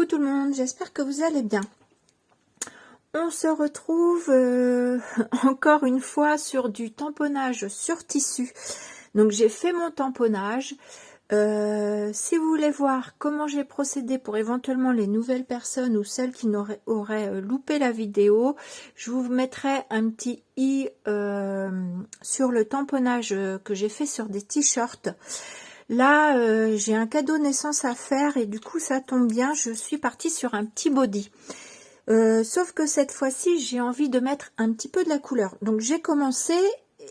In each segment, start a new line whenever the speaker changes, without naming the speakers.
Coucou tout le monde, j'espère que vous allez bien. On se retrouve encore une fois sur du tamponnage sur tissu. Donc j'ai fait mon tamponnage. Si vous voulez voir comment j'ai procédé pour éventuellement les nouvelles personnes ou celles qui auraient loupé la vidéo, je vous mettrai un petit i sur le tamponnage que j'ai fait sur des t-shirts. Là, j'ai un cadeau naissance à faire et du coup, ça tombe bien, je suis partie sur un petit body. Sauf que cette fois-ci, j'ai envie de mettre un petit peu de la couleur. Donc, j'ai commencé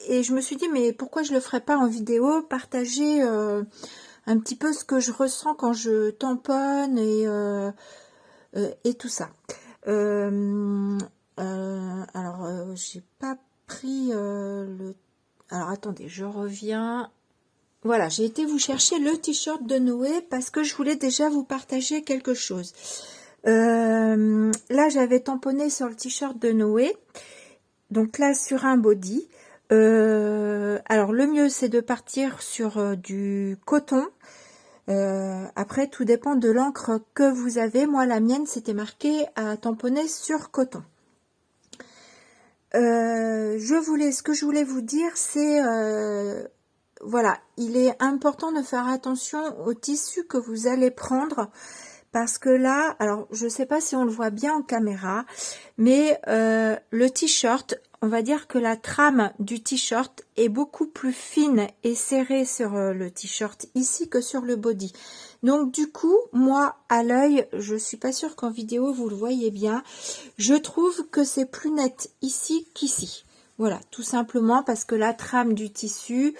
et je me suis dit, mais pourquoi je le ferais pas en vidéo, partager un petit peu ce que je ressens quand je tamponne et tout ça. J'ai pas pris le... Alors, attendez, je reviens... Voilà, j'ai été vous chercher le t-shirt de Noé parce que je voulais déjà vous partager quelque chose. Là, j'avais tamponné sur le t-shirt de Noé. Donc là, sur un body. Alors, le mieux, c'est de partir sur du coton. Après, tout dépend de l'encre que vous avez. Moi, la mienne, c'était marqué à tamponner sur coton. Ce que je voulais vous dire, c'est... voilà, il est important de faire attention au tissu que vous allez prendre parce que là, alors je ne sais pas si on le voit bien en caméra, mais le t-shirt, on va dire que la trame du t-shirt est beaucoup plus fine et serrée sur le t-shirt ici que sur le body. Donc du coup, moi à l'œil, je suis pas sûre qu'en vidéo vous le voyez bien, je trouve que c'est plus net ici qu'ici. Voilà, tout simplement parce que la trame du tissu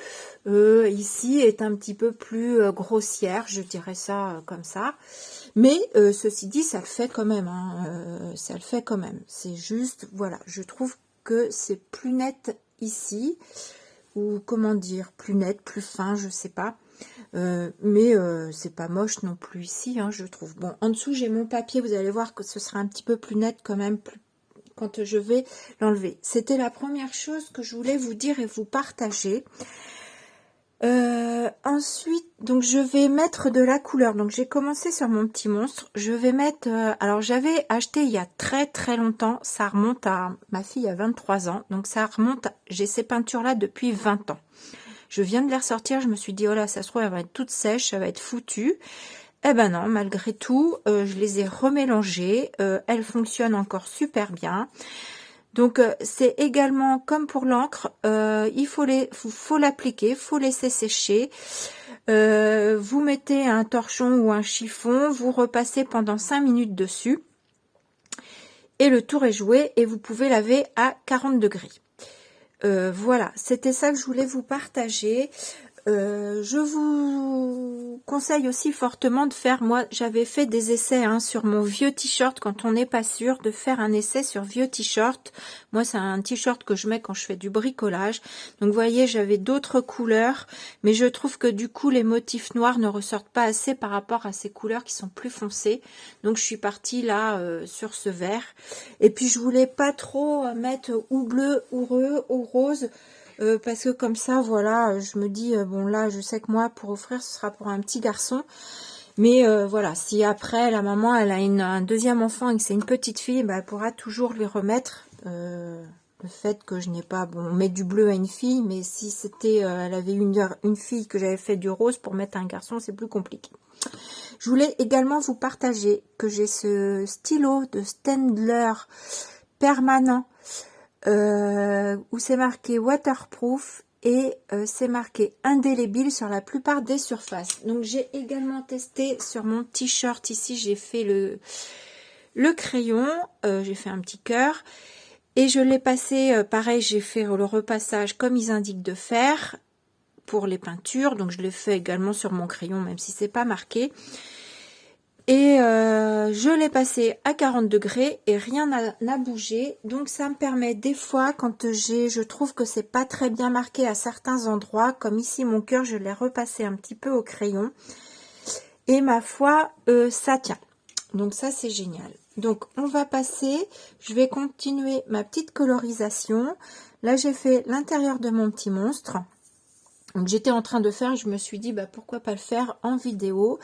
ici est un petit peu plus grossière, je dirais ça comme ça. Mais ceci dit, ça le fait quand même, hein, ça le fait quand même. C'est juste, voilà, je trouve que c'est plus net ici, ou comment dire, plus net, plus fin, je sais pas. Mais c'est pas moche non plus ici, hein, je trouve. Bon, en dessous j'ai mon papier, vous allez voir que ce sera un petit peu plus net quand même, quand je vais l'enlever. C'était la première chose que je voulais vous dire et vous partager. Ensuite, donc je vais mettre de la couleur. Donc j'ai commencé sur mon petit monstre. Je vais mettre... alors j'avais acheté il y a très très longtemps. Ça remonte à... Ma fille a 23 ans. Donc ça remonte... J'ai ces peintures-là depuis 20 ans. Je viens de les ressortir. Je me suis dit, oh là, ça se trouve, elle va être toute sèche. Ça va être foutu. Eh ben non, malgré tout, je les ai remélangées. Elles fonctionnent encore super bien. Donc, c'est également comme pour l'encre, il faut l'appliquer, faut laisser sécher. Vous mettez un torchon ou un chiffon, vous repassez pendant 5 minutes dessus. Et le tour est joué et vous pouvez laver à 40 degrés. Voilà, c'était ça que je voulais vous partager. Je vous conseille aussi fortement de faire, moi j'avais fait des essais sur mon vieux t-shirt quand on n'est pas sûr, de faire un essai sur vieux t-shirt. Moi c'est un t-shirt que je mets quand je fais du bricolage. Donc vous voyez, j'avais d'autres couleurs, mais je trouve que du coup les motifs noirs ne ressortent pas assez par rapport à ces couleurs qui sont plus foncées. Donc je suis partie là sur ce vert. Et puis je voulais pas trop mettre ou bleu ou rose. Parce que comme ça, voilà, je me dis, bon là, je sais que moi, pour offrir, ce sera pour un petit garçon. Mais voilà, si après, la maman, elle a un deuxième enfant et que c'est une petite fille, bah, elle pourra toujours lui remettre le fait que je n'ai pas... Bon, on met du bleu à une fille, mais si c'était, elle avait une fille que j'avais fait du rose, pour mettre un garçon, c'est plus compliqué. Je voulais également vous partager que j'ai ce stylo de Staedtler permanent, où c'est marqué waterproof et c'est marqué indélébile sur la plupart des surfaces. Donc j'ai également testé sur mon t-shirt ici, j'ai fait le crayon, j'ai fait un petit cœur et je l'ai passé, pareil, j'ai fait le repassage comme ils indiquent de faire pour les peintures, donc je l'ai fait également sur mon crayon même si c'est pas marqué. Et je l'ai passé à 40 degrés et rien n'a bougé. Donc ça me permet des fois, quand je trouve que c'est pas très bien marqué à certains endroits, comme ici mon cœur, je l'ai repassé un petit peu au crayon. Et ma foi, ça tient. Donc ça c'est génial. Donc on va passer, je vais continuer ma petite colorisation. Là j'ai fait l'intérieur de mon petit monstre. Donc j'étais en train de faire, je me suis dit bah pourquoi pas le faire en vidéo.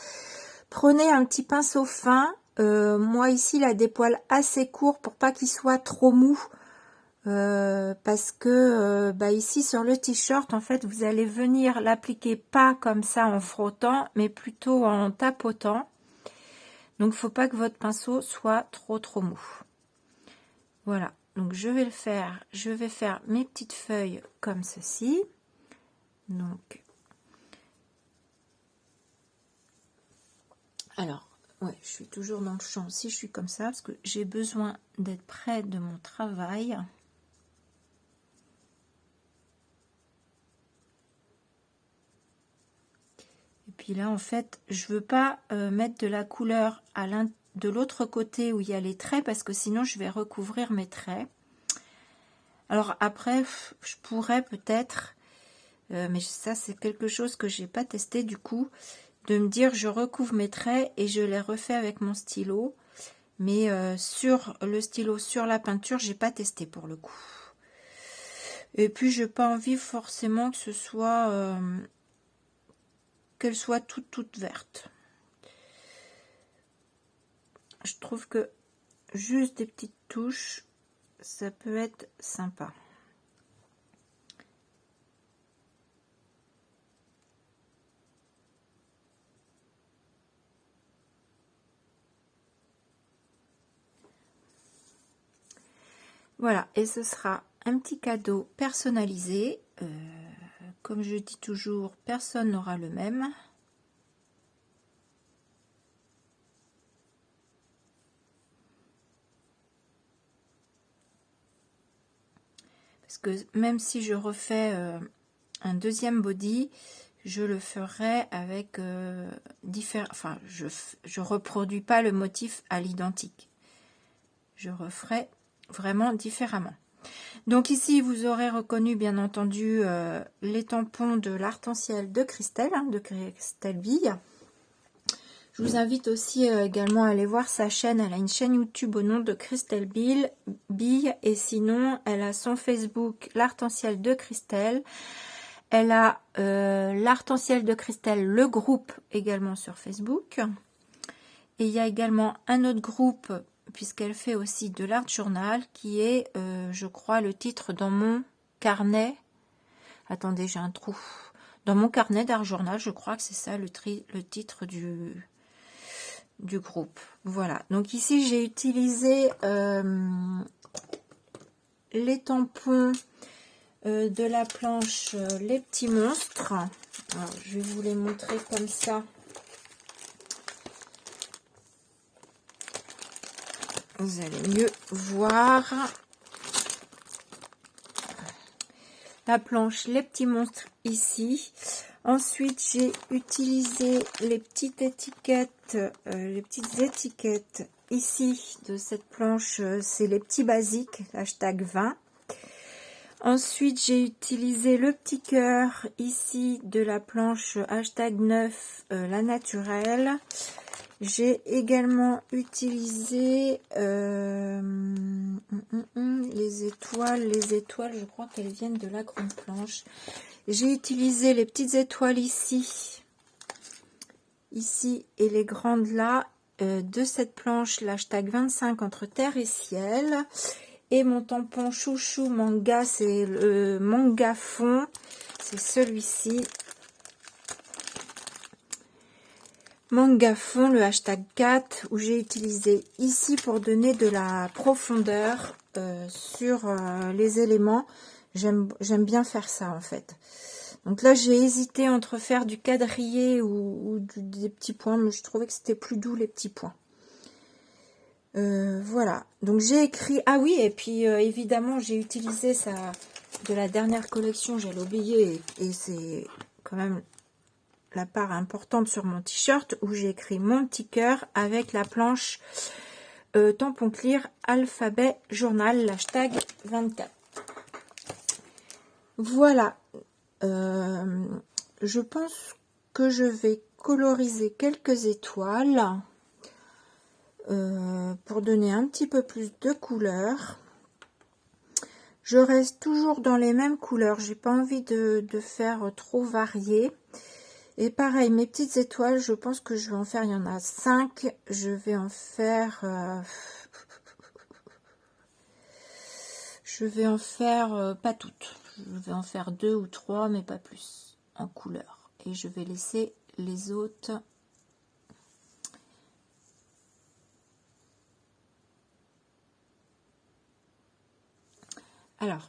Prenez un petit pinceau fin, moi ici il a des poils assez courts pour pas qu'il soit trop mou. Parce que bah ici sur le t-shirt en fait vous allez venir l'appliquer pas comme ça en frottant mais plutôt en tapotant, donc faut pas que votre pinceau soit trop mou. Voilà, donc je vais faire mes petites feuilles comme ceci. Donc alors ouais, je suis toujours dans le champ si je suis comme ça parce que j'ai besoin d'être près de mon travail. Puis là en fait je veux pas mettre de la couleur de l'autre côté où il y a les traits parce que sinon je vais recouvrir mes traits. Alors après je pourrais peut-être mais ça c'est quelque chose que j'ai pas testé du coup, de me dire je recouvre mes traits et je les refais avec mon stylo, mais sur le stylo sur la peinture j'ai pas testé pour le coup. Et puis j'ai pas envie forcément que ce soit qu'elle soit toute verte. Je trouve que juste des petites touches, ça peut être sympa. Voilà, et ce sera un petit cadeau personnalisé. Comme je dis toujours, personne n'aura le même. Parce que même si je refais un deuxième body, je le ferai avec différents... Enfin, je reproduis pas le motif à l'identique. Je referai vraiment différemment. Donc ici, vous aurez reconnu bien entendu les tampons de l'Arc-en-Ciel de Christelle, de Christelle Bille. Je vous invite aussi également à aller voir sa chaîne. Elle a une chaîne YouTube au nom de Christelle Bille. Et sinon, elle a son Facebook, l'Arc-en-Ciel de Christelle. Elle a l'Arc-en-Ciel de Christelle, le groupe également sur Facebook. Et il y a également un autre groupe, puisqu'elle fait aussi de l'art journal, qui est, je crois, le titre dans mon carnet. Attendez, j'ai un trou. Dans mon carnet d'art journal, je crois que c'est ça le titre du groupe. Voilà. Donc ici, j'ai utilisé les tampons de la planche Les Petits Monstres. Alors, je vais vous les montrer comme ça. Vous allez mieux voir. La planche Les Petits Monstres ici. Ensuite, j'ai utilisé les petites étiquettes ici de cette planche. C'est les petits basiques, hashtag 20. Ensuite, j'ai utilisé le petit cœur ici de la planche hashtag 9, la naturelle. J'ai également utilisé les étoiles, je crois qu'elles viennent de la grande planche. J'ai utilisé les petites étoiles ici et les grandes là, de cette planche, l'hashtag 25 entre terre et ciel. Et mon tampon chouchou manga, c'est le manga fond, c'est celui-ci. Manga fond, le hashtag 4, où j'ai utilisé ici pour donner de la profondeur sur les éléments. J'aime bien faire ça en fait. Donc là, j'ai hésité entre faire du quadrillé ou des petits points, mais je trouvais que c'était plus doux les petits points. Voilà, donc j'ai écrit... Ah oui, et puis évidemment, j'ai utilisé ça de la dernière collection, j'allais oublier, et c'est quand même la part importante sur mon t-shirt, où j'ai écrit mon petit cœur avec la planche tampon clear alphabet journal, l'hashtag 24. Voilà, je pense que je vais coloriser quelques étoiles pour donner un petit peu plus de couleurs. Je reste toujours dans les mêmes couleurs, j'ai pas envie de faire trop varié. Et pareil, mes petites étoiles, je pense que je vais en faire, il y en a 5. Je vais en faire... pas toutes. Je vais en faire 2 ou 3, mais pas plus, en couleur. Et je vais laisser les autres... Alors,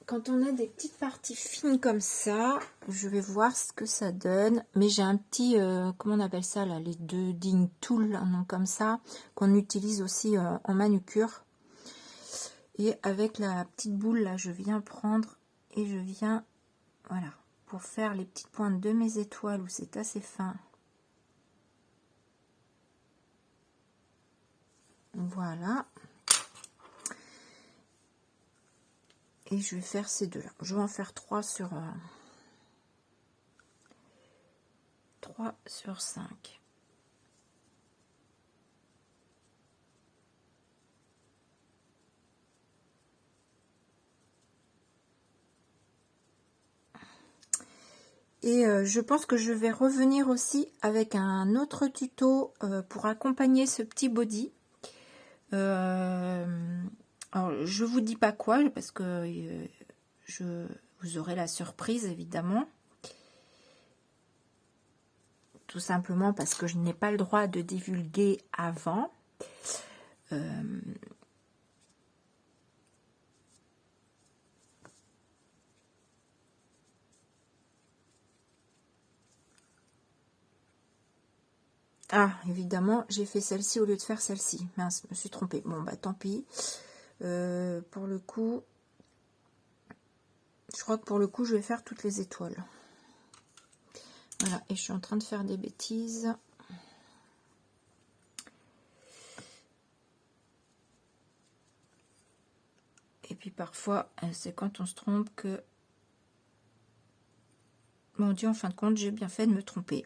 quand on a des petites parties fines comme ça, je vais voir ce que ça donne. Mais j'ai un petit, comment on appelle ça là, les 2D Tool, un nom comme ça, qu'on utilise aussi en manucure. Et avec la petite boule là, je viens prendre et je viens, voilà, pour faire les petites pointes de mes étoiles où c'est assez fin. Voilà. Et je vais faire ces deux là. Je vais en faire 3 sur 5. Et je pense que je vais revenir aussi avec un autre tuto pour accompagner ce petit body. Alors, je vous dis pas quoi, parce que vous aurez la surprise, évidemment. Tout simplement parce que je n'ai pas le droit de divulguer avant. Ah, évidemment, j'ai fait celle-ci au lieu de faire celle-ci. Mince, je me suis trompée. Bon, bah tant pis. Pour le coup, je crois que pour le coup, je vais faire toutes les étoiles. Voilà, et je suis en train de faire des bêtises. Et puis parfois, c'est quand on se trompe que... Mon Dieu, en fin de compte, j'ai bien fait de me tromper.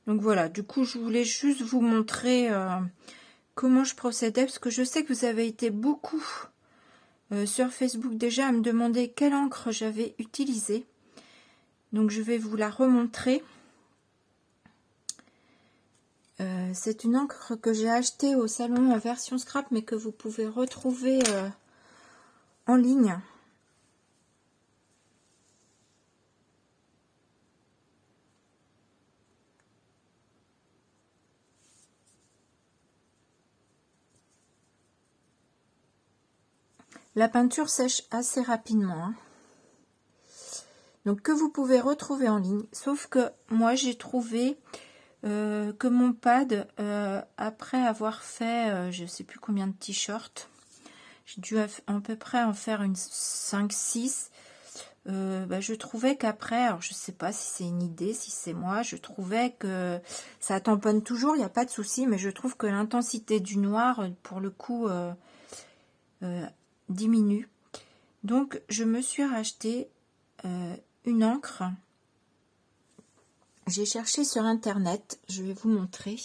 Donc voilà, du coup, je voulais juste vous montrer comment je procédais, parce que je sais que vous avez été beaucoup sur Facebook déjà à me demander quelle encre j'avais utilisée. Donc je vais vous la remontrer. C'est une encre que j'ai achetée au salon en version scrap, mais que vous pouvez retrouver en ligne. La peinture sèche assez rapidement, hein. Donc que vous pouvez retrouver en ligne. Sauf que moi j'ai trouvé que mon pad, après avoir fait je sais plus combien de t-shirts, j'ai dû à peu près en faire une 5-6. Bah, je trouvais qu'après, alors je sais pas si c'est une idée, si c'est moi, je trouvais que ça tamponne toujours, il n'y a pas de souci, mais je trouve que l'intensité du noir, pour le coup, diminue. Donc je me suis racheté une encre. J'ai cherché sur internet, je vais vous montrer.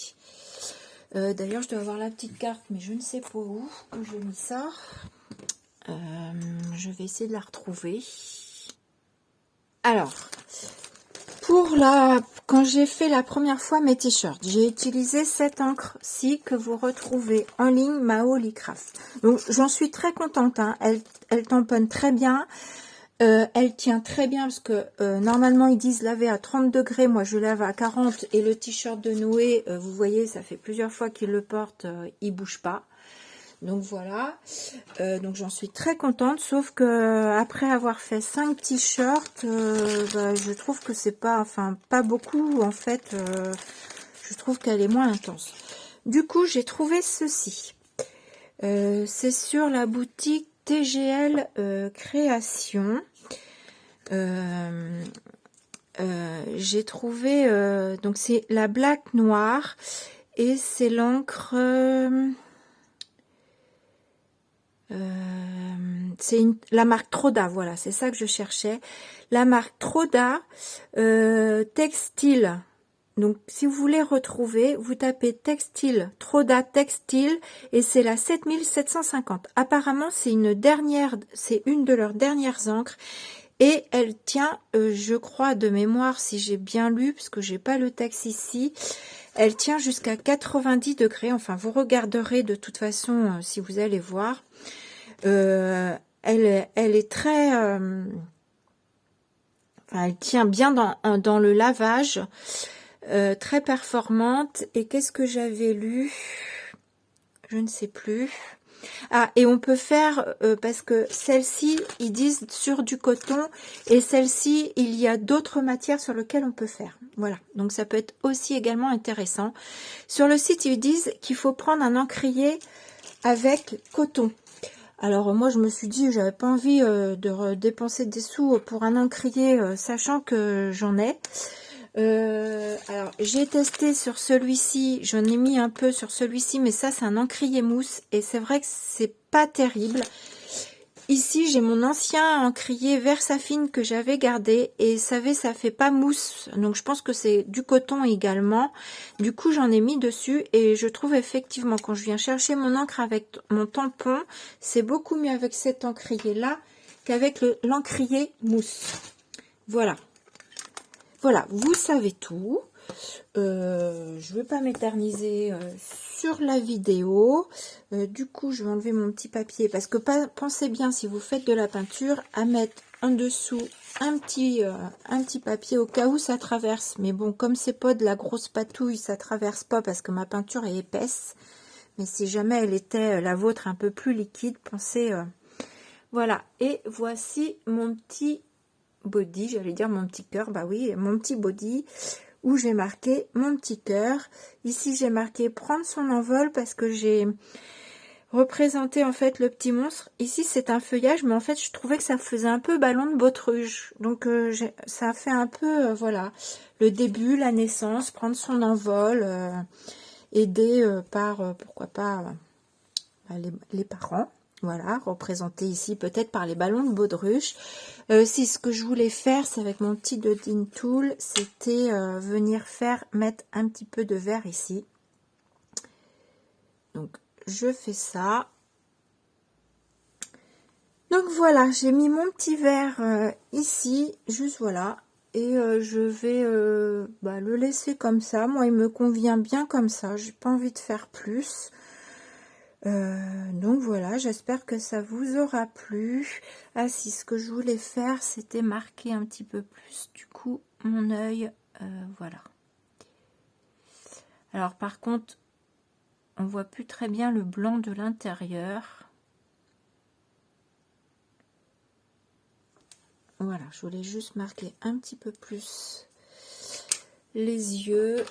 D'ailleurs, je dois avoir la petite carte, mais je ne sais pas où j'ai mis ça. Je vais essayer de la retrouver. Alors, quand j'ai fait la première fois mes t-shirts, j'ai utilisé cette encre-ci que vous retrouvez en ligne, Mao Lycraft. Donc, j'en suis très contente, hein. Elle tamponne très bien. Elle tient très bien parce que normalement ils disent laver à 30 degrés, moi je lave à 40 et le t-shirt de Noé, vous voyez, ça fait plusieurs fois qu'il le porte, il bouge pas. Donc voilà, donc j'en suis très contente, sauf que après avoir fait 5 t-shirts, bah, je trouve que c'est pas, enfin pas beaucoup en fait, je trouve qu'elle est moins intense. Du coup j'ai trouvé ceci, c'est sur la boutique TGL Création. J'ai trouvé, donc c'est la black noire et c'est l'encre c'est la marque Troda, voilà, c'est ça que je cherchais. La marque Troda Textile. Donc, si vous voulez retrouver, vous tapez textile, Troda Textile, et c'est la 7750. Apparemment, c'est une de leurs dernières encres, et elle tient, je crois, de mémoire, si j'ai bien lu, parce que j'ai pas le texte ici, elle tient jusqu'à 90 degrés. Enfin, vous regarderez de toute façon, si vous allez voir. Elle est très... enfin, elle tient bien dans le lavage. Très performante. Et qu'est-ce que j'avais lu? Je ne sais plus. Ah, et on peut faire, parce que celle-ci, ils disent sur du coton, et celle-ci, il y a d'autres matières sur lesquelles on peut faire. Voilà, donc ça peut être aussi également intéressant. Sur le site, ils disent qu'il faut prendre un encrier avec coton. Alors moi, je me suis dit, j'avais pas envie de dépenser des sous pour un encrier, sachant que j'en ai. Alors j'ai testé sur celui-ci, j'en ai mis un peu sur celui-ci, mais ça c'est un encrier mousse et c'est vrai que c'est pas terrible. Ici j'ai mon ancien encrier Versafine que j'avais gardé et ça fait pas mousse, donc je pense que c'est du coton également. Du coup j'en ai mis dessus et je trouve effectivement quand je viens chercher mon encre avec mon tampon, c'est beaucoup mieux avec cet encrier là qu'avec l'encrier mousse. Voilà. Voilà, vous savez tout. Je ne vais pas m'éterniser sur la vidéo. Du coup, je vais enlever mon petit papier. Parce que pensez bien, si vous faites de la peinture, à mettre en dessous un petit papier au cas où ça traverse. Mais bon, comme c'est pas de la grosse patouille, ça traverse pas parce que ma peinture est épaisse. Mais si jamais elle était la vôtre un peu plus liquide, pensez... voilà, et voici mon petit... body, j'allais dire mon petit cœur, bah oui, mon petit body où j'ai marqué mon petit cœur. Ici j'ai marqué prendre son envol parce que j'ai représenté en fait le petit monstre. Ici c'est un feuillage, mais en fait je trouvais que ça faisait un peu ballon de baudruche, donc ça a fait un peu voilà, le début, la naissance, prendre son envol, aidé par pourquoi pas les parents. Voilà, représenté ici peut-être par les ballons de baudruche. Si ce que je voulais faire, c'est avec mon petit dotting tool, c'était venir mettre un petit peu de vert ici. Donc, je fais ça. Donc voilà, j'ai mis mon petit vert ici, juste voilà. Et je vais le laisser comme ça. Moi, il me convient bien comme ça. J'ai pas envie de faire plus. Donc voilà, j'espère que ça vous aura plu. Ah si, ce que je voulais faire, c'était marquer un petit peu plus du coup mon œil. Voilà. Alors par contre, on voit plus très bien le blanc de l'intérieur. Voilà, je voulais juste marquer un petit peu plus les yeux.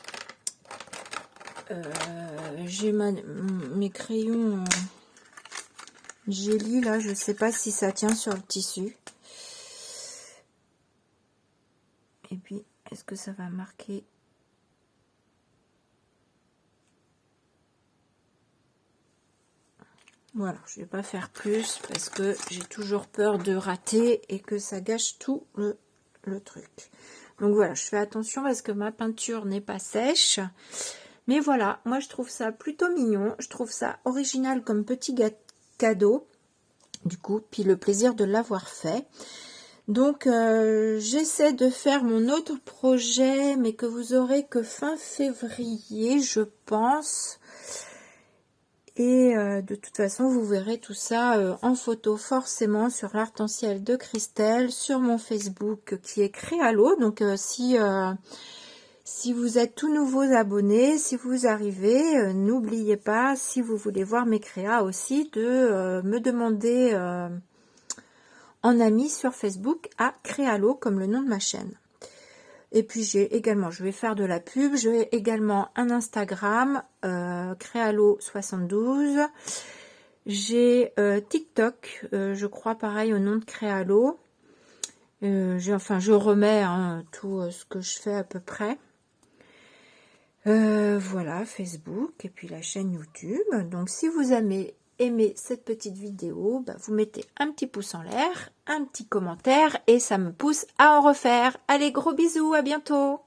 J'ai mes crayons Jelly là, je sais pas si ça tient sur le tissu. Et puis, est-ce que ça va marquer? Voilà, je vais pas faire plus parce que j'ai toujours peur de rater et que ça gâche tout le truc. Donc voilà, je fais attention parce que ma peinture n'est pas sèche. Mais voilà, moi je trouve ça plutôt mignon. Je trouve ça original comme petit cadeau. Du coup, puis le plaisir de l'avoir fait. Donc j'essaie de faire mon autre projet, mais que vous aurez que fin février, je pense. Et de toute façon, vous verrez tout ça en photo forcément sur l'Arc-en-Ciel de Christelle, sur mon Facebook qui est Créalo. Donc si vous êtes tout nouveaux abonnés, si vous arrivez, n'oubliez pas, si vous voulez voir mes créas aussi, de me demander en ami sur Facebook à Créalo, comme le nom de ma chaîne. Et puis j'ai également, je vais faire de la pub, j'ai également un Instagram, Créalo72. J'ai TikTok, je crois pareil au nom de Créalo. Je remets tout ce que je fais à peu près. Voilà, Facebook et puis la chaîne YouTube. Donc si vous aimez aimé cette petite vidéo, bah, vous mettez un petit pouce en l'air, un petit commentaire et ça me pousse à en refaire. Allez, gros bisous, à bientôt!